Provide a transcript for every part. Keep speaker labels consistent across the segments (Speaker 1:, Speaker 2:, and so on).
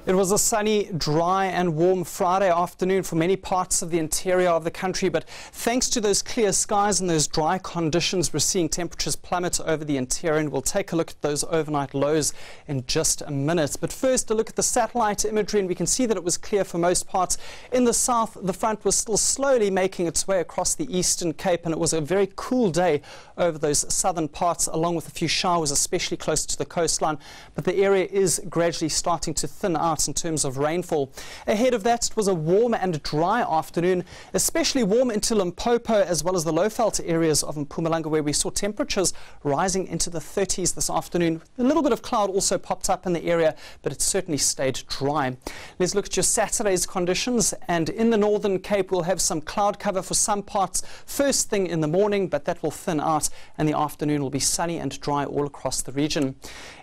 Speaker 1: It was a sunny, dry and warm Friday afternoon for many parts of the interior of the country, but thanks to those clear skies and those dry conditions, we're seeing temperatures plummet over the interior, and we'll take a look at those overnight lows in just a minute. But first, a look at the satellite imagery, and we can see that it was clear for most parts. In the south, the front was still slowly making its way across the Eastern Cape, and it was a very cool day over those southern parts, along with a few showers, especially close to the coastline. But the area is gradually starting to thin out in terms of rainfall. Ahead of that, it was a warm and dry afternoon, especially warm into Limpopo as well as the low-veld areas of Mpumalanga, where we saw temperatures rising into the 30s this afternoon. A little bit of cloud also popped up in the area, but it certainly stayed dry. Let's look at your Saturday's conditions, and in the Northern Cape we'll have some cloud cover for some parts first thing in the morning, but that will thin out, and the afternoon will be sunny and dry all across the region.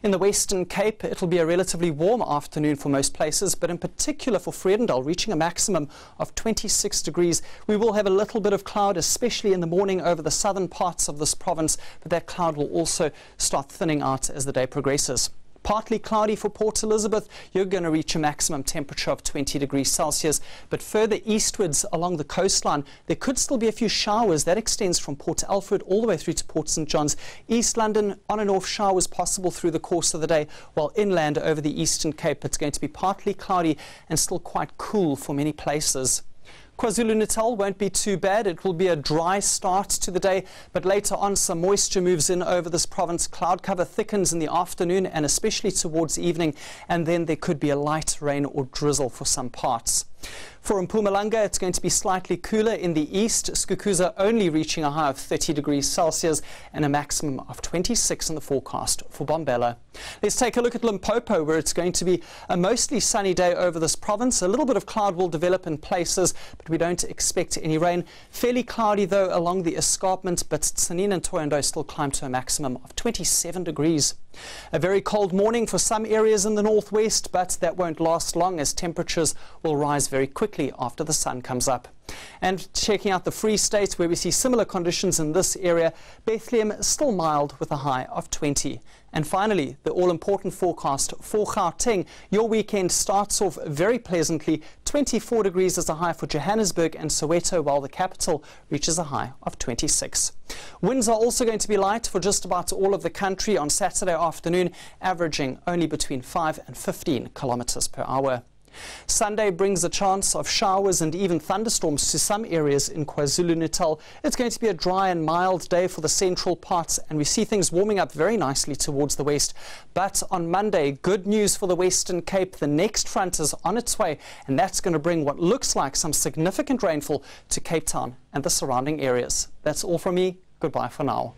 Speaker 1: In the Western Cape, it'll be a relatively warm afternoon for most places, but in particular for Vredendal, reaching a maximum of 26 degrees. We will have a little bit of cloud, especially in the morning over the southern parts of this province, but that cloud will also start thinning out as the day progresses. Partly cloudy for Port Elizabeth. You're going to reach a maximum temperature of 20 degrees Celsius. But further eastwards along the coastline, there could still be a few showers. That extends from Port Alfred all the way through to Port St John's. East London, on and off showers possible through the course of the day, while inland over the Eastern Cape, it's going to be partly cloudy and still quite cool for many places. KwaZulu-Natal won't be too bad. It will be a dry start to the day, but later on some moisture moves in over this province. Cloud cover thickens in the afternoon and especially towards evening, and then there could be a light rain or drizzle for some parts. For Mpumalanga, it's going to be slightly cooler in the east. Skukuza only reaching a high of 30 degrees Celsius and a maximum of 26 in the forecast for Bombela. Let's take a look at Limpopo, where it's going to be a mostly sunny day over this province. A little bit of cloud will develop in places, but we don't expect any rain. Fairly cloudy, though, along the escarpment, but Tsanin and Thohoyandou still climb to a maximum of 27 degrees. A very cold morning for some areas in the northwest, but that won't last long as temperatures will rise very quickly after the sun comes up. And checking out the Free State, where we see similar conditions in this area, Bethlehem still mild with a high of 20. And finally, the all-important forecast for Gauteng. Your weekend starts off very pleasantly. 24 degrees is a high for Johannesburg and Soweto, while the capital reaches a high of 26. Winds are also going to be light for just about all of the country on Saturday afternoon, averaging only between 5 and 15 kilometers per hour. Sunday brings a chance of showers and even thunderstorms to some areas in KwaZulu-Natal. It's going to be a dry and mild day for the central parts, and we see things warming up very nicely towards the west. But on Monday, good news for the Western Cape. The next front is on its way, and that's going to bring what looks like some significant rainfall to Cape Town and the surrounding areas. That's all from me. Goodbye for now.